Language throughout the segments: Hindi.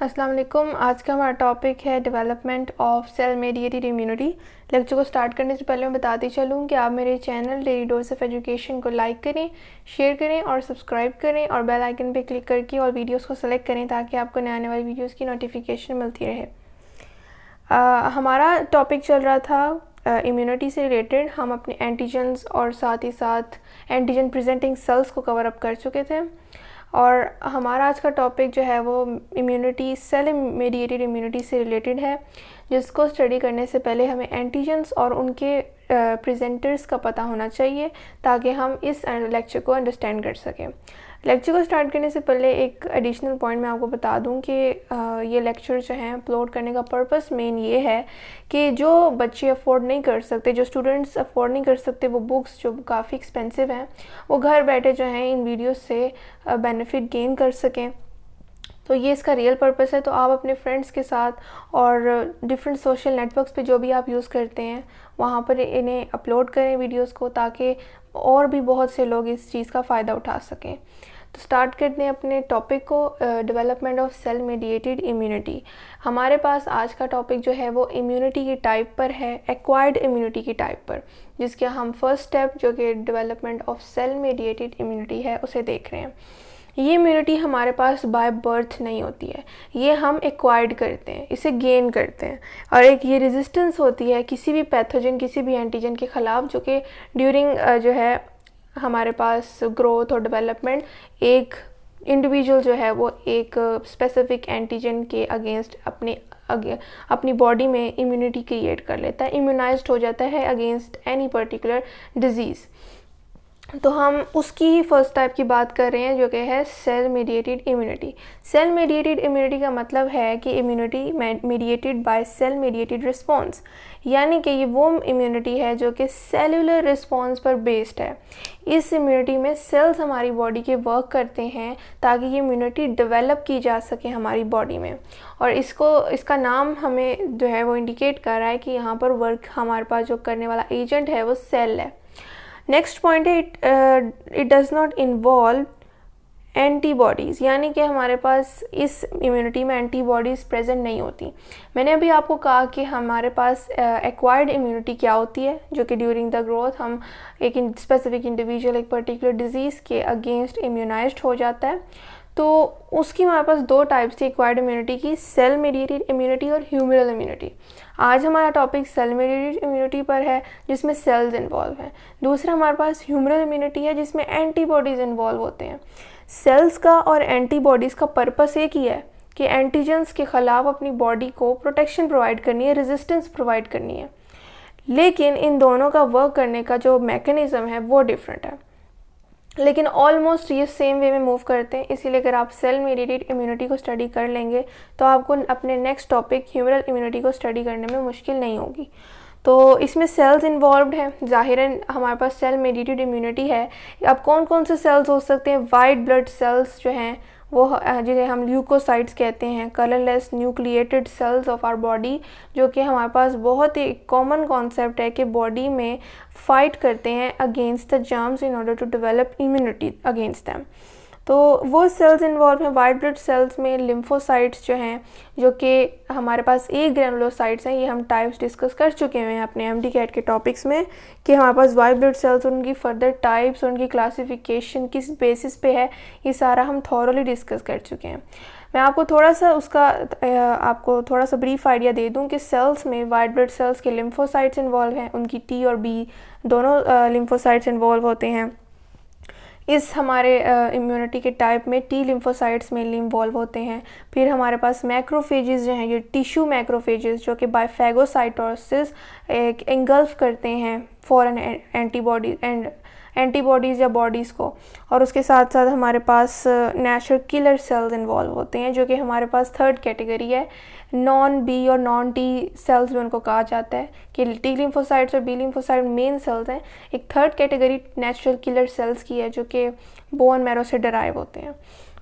अस्सलाम वालेकुम। आज का हमारा टॉपिक है development of cell mediated immunity. Lecture को स्टार्ट करने से पहले मैं बताती चलूँ कि आप मेरे channel daily dose of education को लाइक करें, शेयर करें और सब्सक्राइब करें और बेल आइकन पे क्लिक करके और वीडियोस को सेलेक्ट करें ताकि आपको नए आने वाली वीडियोस की नोटिफिकेशन मिलती रहे। हमारा टॉपिक चल रहा था इम्यूनिटी से रिलेटेड। हम अपने एंटीजन्स और साथ ही साथ एंटीजन प्रेजेंटिंग सेल्स को कवर अप कर चुके थे और हमारा आज का टॉपिक जो है वो इम्यूनिटी सेल मेडिएटेड इम्यूनिटी से रिलेटेड है, जिसको स्टडी करने से पहले हमें एंटीजन्स और उनके प्रेजेंटर्स का पता होना चाहिए ताकि हम इस लेक्चर को अंडरस्टैंड कर सकें। लेक्चर को स्टार्ट करने से पहले एक एडिशनल पॉइंट मैं आपको बता दूं कि ये लेक्चर जो हैं अपलोड करने का पर्पस मेन ये है कि जो बच्चे अफोर्ड नहीं कर सकते, जो स्टूडेंट्स अफोर्ड नहीं कर सकते, वो बुक्स जो काफ़ी एक्सपेंसिव हैं, वो घर बैठे जो हैं इन वीडियोस से बेनिफिट गेन कर सकें। तो ये इसका रियल पर्पस है। तो आप अपने फ्रेंड्स के साथ और डिफरेंट सोशल नेटवर्क्स पे जो भी आप यूज़ करते हैं वहाँ पर इन्हें अपलोड करें वीडियोस को, ताकि और भी बहुत से लोग इस चीज़ का फ़ायदा उठा सकें। तो स्टार्ट करते हैं अपने टॉपिक को, development of cell mediated immunity. हमारे पास आज का टॉपिक जो है वो इम्यूनिटी की टाइप पर है, एक्वायर्ड इम्यूनिटी की टाइप पर, जिसके हम फर्स्ट स्टेप जो कि development of cell mediated immunity है उसे देख रहे हैं। ये इम्यूनिटी हमारे पास बाय बर्थ नहीं होती है, ये हम एक्वायर्ड करते हैं, इसे गेन करते हैं। और एक ये रेजिस्टेंस होती है किसी भी पैथोजन, किसी भी एंटीजन के ख़िलाफ़, जो कि ड्यूरिंग जो है हमारे पास ग्रोथ और डेवलपमेंट एक इंडिविजुअल जो है वो एक स्पेसिफिक एंटीजन के अगेंस्ट अपनी बॉडी में इम्यूनिटी क्रिएट कर लेता है, इम्यूनाइज्ड हो जाता है अगेंस्ट एनी पर्टिकुलर डिजीज़। तो हम उसकी ही फर्स्ट टाइप की बात कर रहे हैं जो कि है cell mediated immunity. Cell mediated immunity का मतलब है कि immunity mediated by cell mediated response, यानी कि ये वो इम्यूनिटी है जो कि सेलुलर रिस्पॉन्स पर बेस्ड है। इस इम्यूनिटी में सेल्स हमारी बॉडी के वर्क करते हैं ताकि ये इम्यूनिटी डेवलप की जा सके हमारी बॉडी में, और इसका नाम हमें जो है वो इंडिकेट कर रहा है कि यहाँ पर वर्क हमारे पास जो करने वाला एजेंट है वो सेल है। नेक्स्ट पॉइंट है it does not involve antibodies, यानी कि हमारे पास इस इम्यूनिटी में एंटीबॉडीज़ प्रेजेंट नहीं होती। मैंने अभी आपको कहा कि हमारे पास एक्वायर्ड इम्यूनिटी क्या होती है, जो कि ड्यूरिंग द ग्रोथ हम एक स्पेसिफिक इंडिविजुअल एक पर्टिकुलर डिजीज़ के अगेंस्ट इम्यूनाइज्ड हो जाता है। तो उसकी हमारे पास दो टाइप्स थी एक्वायर्ड इम्यूनिटी की, सेल मेडिएटेड इम्यूनिटी और ह्यूमरल इम्यूनिटी। आज हमारा टॉपिक सेल मेडिएटेड इम्यूनिटी पर है जिसमें सेल्स इन्वॉल्व हैं। दूसरा हमारे पास ह्यूमरल इम्यूनिटी है जिसमें एंटीबॉडीज़ इन्वॉल्व होते हैं। सेल्स का और एंटीबॉडीज़ का पर्पस एक ही है कि एंटीजन्स के ख़िलाफ़ अपनी बॉडी को प्रोटेक्शन प्रोवाइड करनी है, रेजिस्टेंस प्रोवाइड करनी है, लेकिन इन दोनों का वर्क करने का जो मैकेनिज़्म है वो डिफरेंट है, लेकिन ऑलमोस्ट ये सेम वे में मूव करते हैं। इसीलिए अगर आप सेल मेडिएटेड इम्यूनिटी को स्टडी कर लेंगे तो आपको अपने नेक्स्ट टॉपिक ह्यूमरल इम्यूनिटी को स्टडी करने में मुश्किल नहीं होगी। तो इसमें सेल्स इन्वॉल्व हैं, ज़ाहिरन हमारे पास सेल मेडिएटेड इम्यूनिटी है। अब कौन कौन से सेल्स हो सकते हैं? वाइट ब्लड सेल्स जो हैं वो जिन्हें हम ल्यूकोसाइट्स कहते हैं, colourless nucleated cells of our body, जो कि हमारे पास बहुत ही कॉमन कॉन्सेप्ट है कि बॉडी में फ़ाइट करते हैं against the germs in order to develop immunity against them. तो वो सेल्स इन्वॉल्व हैं। वाइट ब्लड सेल्स में लिम्फोसाइट्स जो हैं, जो कि हमारे पास एक ग्रेनुलोसाइट्स हैं, ये हम टाइप्स डिस्कस कर चुके हैं अपने एमडी कैट के टॉपिक्स में कि हमारे पास वाइट ब्लड सेल्स और उनकी फर्दर टाइप्स और उनकी क्लासिफिकेशन किस बेसिस पे है, ये सारा हम थॉरली डिस्कस कर चुके हैं। मैं आपको थोड़ा सा ब्रीफ आइडिया दे दूं कि सेल्स में वाइट ब्लड सेल्स के लिम्फोसाइट्स इन्वॉल्व हैं, उनकी टी और बी दोनों लिम्फोसाइट्स इन्वॉल्व होते हैं। इस हमारे इम्यूनिटी के टाइप में टी लिम्फोसाइट्स मेनली इन्वॉल्व होते हैं। फिर हमारे पास मैक्रोफेजेस जो हैं, ये टिश्यू मैक्रोफेजेस जो कि बाय फैगोसाइटोसिस एक एंगल्फ करते हैं फॉरेन एंटीबॉडीज़ या बॉडीज़ को, और उसके साथ साथ हमारे पास नेचुरल किलर सेल्स इन्वॉल्व होते हैं, जो कि हमारे पास थर्ड कैटेगरी है। नॉन बी और नॉन टी सेल्स भी उनको कहा जाता है कि टी लिम्फोसाइट्स और बी लिम्फोसाइट मेन सेल्स हैं। एक third category natural killer cells की है जो कि बोन मैरो से डराइव होते हैं।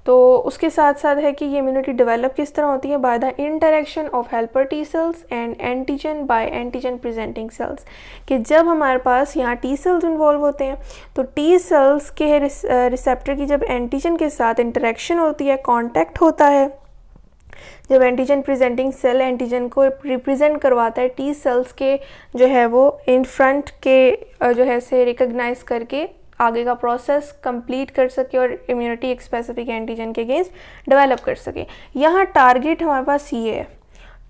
तो उसके साथ साथ है कि ये इम्यूनिटी डेवलप किस तरह होती है? By the interaction of helper T cells and antigen by antigen presenting cells, कि जब हमारे पास यहाँ टी सेल्स इन्वॉल्व होते हैं तो टी सेल्स के रिसेप्टर की जब एंटीजन के साथ इंटरेक्शन होती है, कांटेक्ट होता है, जब एंटीजन प्रेजेंटिंग सेल एंटीजन को रिप्रेजेंट करवाता है टी सेल्स के जो है वो इन फ्रंट के जो है से रिकग्नाइज करके आगे का प्रोसेस कंप्लीट कर सके और इम्यूनिटी एक स्पेसिफिक एंटीजन के अगेंस्ट डेवलप कर सके। यहाँ टारगेट हमारे पास ये है,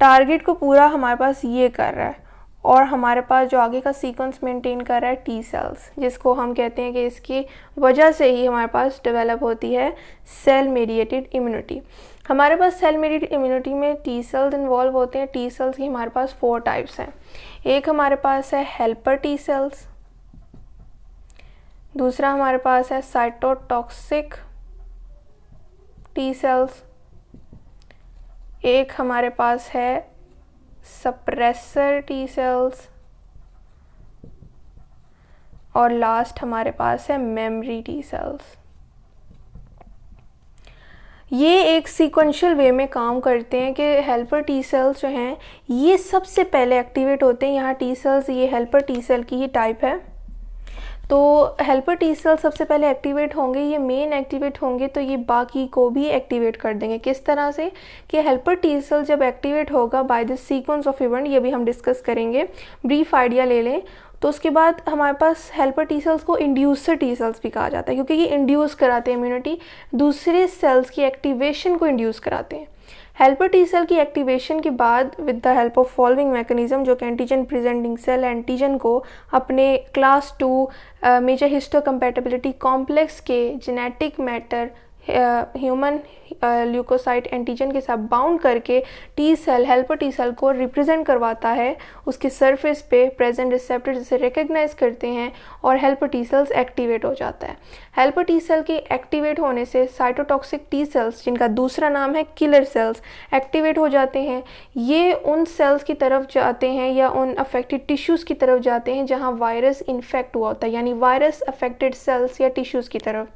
टारगेट को पूरा हमारे पास ये कर रहा है और हमारे पास जो आगे का सीक्वेंस मेंटेन कर रहा है टी सेल्स, जिसको हम कहते हैं कि इसकी वजह से ही हमारे पास डेवलप होती है सेल मेडिएटेड इम्यूनिटी। हमारे पास सेल मेडिएटेड इम्यूनिटी में टी सेल्स इन्वॉल्व होते हैं। टी सेल्स की हमारे पास 4 टाइप्स हैं। एक हमारे पास है हेल्पर टी सेल्स, दूसरा हमारे पास है साइटोटॉक्सिक टी सेल्स, एक हमारे पास है सप्रेसर टी सेल्स और लास्ट हमारे पास है मेमोरी टी सेल्स। ये एक सीक्वेंशियल वे में काम करते हैं कि हेल्पर टी सेल्स जो हैं ये सबसे पहले एक्टिवेट होते हैं। यहाँ टी सेल्स ये हेल्पर टी सेल की ही टाइप है, तो हेल्पर टी सेल सबसे पहले एक्टिवेट होंगे, ये मेन एक्टिवेट होंगे तो ये बाकी को भी एक्टिवेट कर देंगे। किस तरह से कि हेल्पर टी सेल जब एक्टिवेट होगा by the sequence of event, ये भी हम डिस्कस करेंगे, ब्रीफ आइडिया ले लें तो उसके बाद हमारे पास हेल्पर टी सेल्स को इंड्यूसर टी सेल्स भी कहा जाता है क्योंकि ये इंड्यूस कराते हैं इम्यूनिटी, दूसरे सेल्स की एक्टिवेशन को इंड्यूस कराते हैं। हेल्पर टी सेल की एक्टिवेशन के बाद with the help of following mechanism, जो कि एंटीजन प्रेजेंटिंग सेल एंटीजन को अपने क्लास 2 मेजर हिस्टोकम्पैटिबिलिटी कॉम्प्लेक्स के genetic matter human leukocyte antigen के साथ बाउंड करके T cell helper T cell को रिप्रेजेंट करवाता है, उसके सरफेस पे प्रेजेंट रिसेप्टर जिसे रिकग्नाइज करते हैं और हेल्पर टी सेल्स एक्टिवेट हो जाता है। हेल्पर टी सेल के एक्टिवेट होने से साइटोटॉक्सिक टी सेल्स, जिनका दूसरा नाम है किलर सेल्स, एक्टिवेट हो जाते हैं। ये उन सेल्स की तरफ जाते हैं या उन अफेक्टेड टिश्यूज़ की तरफ जाते हैं जहाँ वायरस इन्फेक्ट हुआ होता है, यानी वायरस अफेक्टेड सेल्स या टिश्यूज़ की तरफ,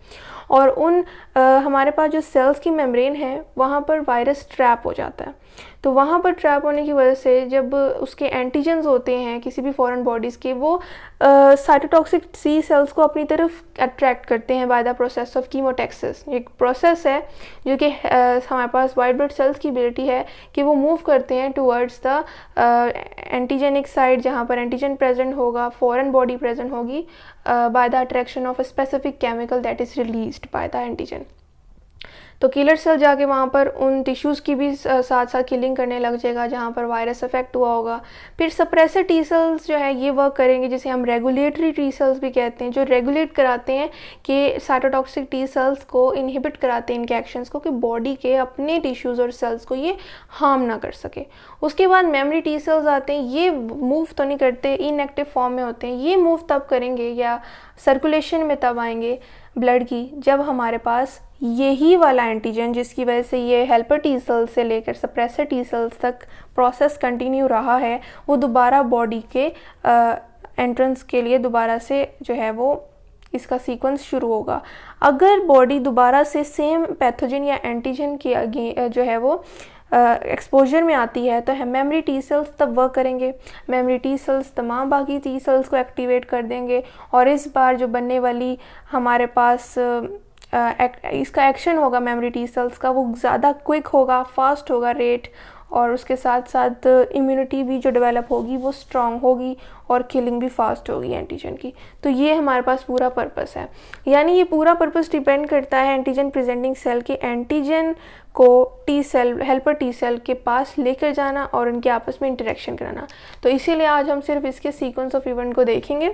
और उन हमारे पास जो सेल्स की मेम्ब्रेन है वहाँ पर वायरस ट्रैप हो जाता है। तो वहाँ पर ट्रैप होने की वजह से जब उसके एंटीजन्स होते हैं किसी भी फॉरेन बॉडीज़ के, वो साइटोटॉक्सिक सी सेल्स को अपनी तरफ अट्रैक्ट करते हैं by the process of chemotaxis. एक प्रोसेस है जो कि हमारे पास वाइट ब्लड सेल्स की एबिलिटी है कि वो मूव करते हैं टूवर्ड्स द एंटीजेनिक साइड, जहाँ पर एंटीजन प्रेजेंट होगा, फॉरेन बॉडी प्रेजेंट होगी by the attraction of a specific chemical that is released by the antigen. तो किलर सेल जाके वहाँ पर उन टिश्यूज़ की भी साथ साथ किलिंग करने लग जाएगा जहाँ पर वायरस अफेक्ट हुआ होगा। फिर सप्रेसर टी सेल्स जो है ये वर्क करेंगे, जिसे हम रेगुलेटरी टी सेल्स भी कहते हैं, जो रेगुलेट कराते हैं कि साइटोटॉक्सिक टी सेल्स को इनहिबिट कराते हैं इनके एक्शंस को, कि बॉडी के अपने टिश्यूज़ और सेल्स को ये हार्म ना कर सके। उसके बाद मेमोरी टी सेल्स आते हैं, ये मूव तो नहीं करते, इनएक्टिव फॉर्म में होते हैं। ये मूव तब करेंगे या सर्कुलेशन में तब आएंगे ब्लड की जब हमारे पास यही वाला एंटीजन, जिसकी वजह से ये हेल्पर टी सेल्स से लेकर सप्रेसर टी सेल्स तक प्रोसेस कंटिन्यू रहा है, वो दोबारा बॉडी के एंट्रेंस के लिए दोबारा से जो है वो इसका सीक्वेंस शुरू होगा। अगर बॉडी दोबारा से सेम पैथोजन या एंटीजन की जो है वो एक्सपोजर में आती है तो मेमोरी टी सेल्स तब वर्क करेंगे। मेमोरी टी सेल्स तमाम बाकी टी सेल्स को एक्टिवेट कर देंगे और इस बार जो बनने वाली हमारे पास इसका एक्शन होगा मेमोरी टी सेल्स का, वो ज़्यादा क्विक होगा, फास्ट होगा रेट, और उसके साथ साथ इम्यूनिटी भी जो डेवलप होगी वो स्ट्रांग होगी और किलिंग भी फास्ट होगी एंटीजन की। तो ये हमारे पास पूरा पर्पस है, यानी ये पूरा पर्पस डिपेंड करता है एंटीजन प्रेजेंटिंग सेल के एंटीजन को T cell helper T cell के पास लेकर जाना और उनके आपस में इंटरेक्शन कराना। तो इसीलिए आज हम सिर्फ इसके सीक्वेंस ऑफ इवेंट को देखेंगे।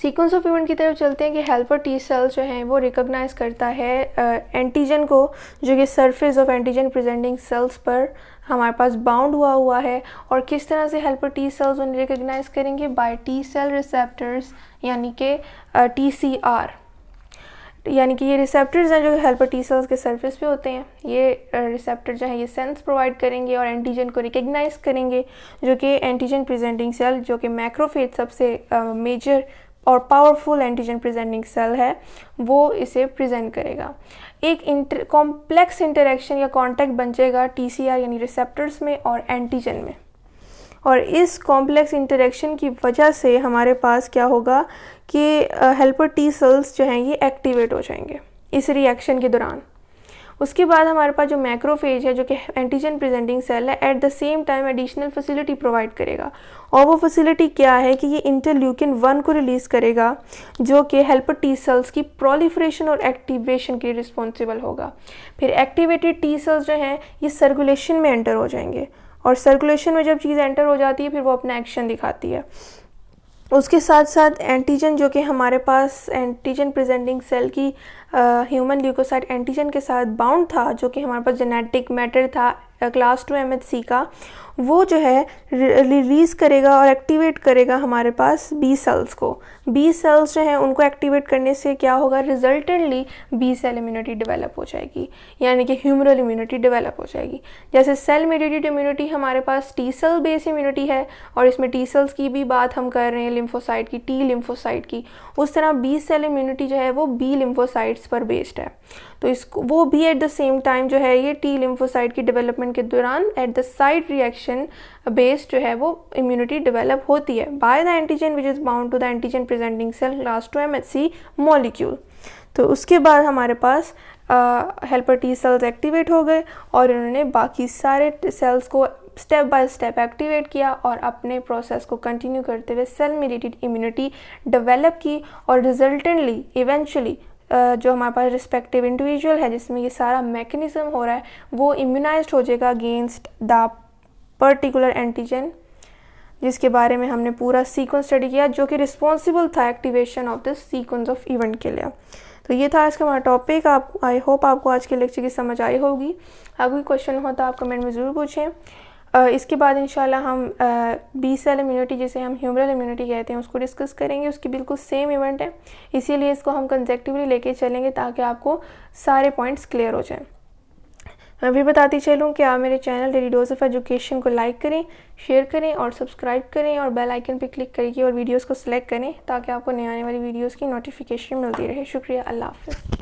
सीक्वेंस ऑफ इवेंट की तरफ चलते हैं कि हेल्पर टी सेल्स जो हैं वो रिकॉग्नाइज करता है एंटीजन को, जो कि surface of antigen presenting sales पर हमारे पास बाउंड हुआ है। और किस तरह से हेल्पर टी सेल्स उन्हें रिकॉग्नाइज करेंगे? बाय टी सेल रिसेप्टर्स, यानी कि TCR, यानी कि ये रिसेप्टर्स हैं जो हेल्पर टी सेल्स के सरफेस पे होते हैं। ये रिसेप्टर जो है ये सेंस प्रोवाइड करेंगे और एंटीजन को रिकग्नाइज करेंगे, जो कि एंटीजन प्रेजेंटिंग सेल, जो कि मैक्रोफेज सबसे मेजर और पावरफुल एंटीजन प्रेजेंटिंग सेल है, वो इसे प्रेजेंट करेगा। एक कॉम्प्लेक्स इंटरेक्शन या कॉन्टैक्ट बन जाएगा TCR यानी रिसेप्टर्स में और एंटीजन में, और इस कॉम्प्लेक्स इंटरेक्शन की वजह से हमारे पास क्या होगा कि हेल्पर टी सेल्स जो हैं ये एक्टिवेट हो जाएंगे इस रिएक्शन के दौरान। उसके बाद हमारे पास जो मैक्रोफेज है जो कि एंटीजन प्रेजेंटिंग सेल है, at the same time additional facility provide करेगा। और वो फैसिलिटी क्या है कि ये इंटरल्यूकिन 1 को रिलीज़ करेगा जो कि हेल्पर टी सेल्स की प्रोलिफरेशन और एक्टिवेशन के लिए रिस्पॉन्सिबल होगा। फिर एक्टिवेटेड टी सेल्स जो हैं ये सर्कुलेशन में एंटर हो जाएंगे, और सर्कुलेशन में जब चीज़ एंटर हो जाती है फिर वो अपना एक्शन दिखाती है। उसके साथ साथ एंटीजन जो कि हमारे पास एंटीजन प्रेजेंटिंग सेल की ह्यूमन ल्यूकोसाइट एंटीजन के साथ बाउंड था, जो कि हमारे पास जेनेटिक मैटर था क्लास 2 MHC का, वो जो है रिलीज़ करेगा और एक्टिवेट करेगा हमारे पास बी सेल्स को। बी सेल्स जो हैं उनको एक्टिवेट करने से क्या होगा, resultantly B cell immunity develop हो जाएगी, यानी कि ह्यूमरल इम्यूनिटी डेवलप हो जाएगी। जैसे सेल मेडिएटेड इम्यूनिटी हमारे पास टी सेल बेस्ड इम्यूनिटी है, और इसमें टी सेल्स की भी बात हम कर रहे हैं, लिम्फोसाइट की, टी लिम्फोसाइट की, उस तरह बी सेल इम्यूनिटी जो है वो बी लिम्फोसाइट्स पर बेस्ड है। तो इसको वो भी एट द सेम टाइम जो है ये टी लिम्फोसाइट की डेवलपमेंट के दौरान at the site reaction based जो है वो इम्यूनिटी डेवलप होती है by the antigen which is bound to the antigen presenting cell class 2 MHC molecule. तो उसके बाद हमारे पास हेल्पर टी सेल्स एक्टिवेट हो गए और इन्होंने बाकी सारे सेल्स को स्टेप बाय स्टेप एक्टिवेट किया और अपने प्रोसेस को कंटिन्यू करते हुए सेल मेडिएटेड इम्यूनिटी डेवलप की, और रिजल्टेंटली इवेंचुअली जो हमारे पास रिस्पेक्टिव इंडिविजुअल है जिसमें ये सारा मैकेनिज्म हो रहा है वो इम्यूनाइज्ड हो जाएगा अगेंस्ट द पर्टिकुलर एंटीजन, जिसके बारे में हमने पूरा सीक्वेंस स्टडी किया जो कि रिस्पॉन्सिबल था activation of this sequence of event के लिए। तो ये था आज का हमारा टॉपिक। आप आई होप आपको आज के लेक्चर की समझ आई होगी। अगर कोई क्वेश्चन हो तो आप कमेंट में ज़रूर पूछें। इसके बाद इंशाल्लाह हम बी सेल इम्यूनिटी जिसे हम ह्यूमरल इम्यूनिटी कहते हैं उसको डिस्कस करेंगे। उसकी बिल्कुल सेम इवेंट है, इसीलिए इसको हम कंसेक्टिवली लेके चलेंगे ताकि आपको सारे पॉइंट्स क्लियर हो जाएं। मैं भी बताती चलूँ कि आप मेरे channel daily dose of education को लाइक करें, शेयर करें और सब्सक्राइब करें, और बेल आइकन पर क्लिक करके और वीडियोज़ को सिलेक्ट करें ताकि आपको नए आने वाली वीडियोज़ की नोटिफिकेशन मिलती रहे। शुक्रिया। अल्लाह हाफ़िज़।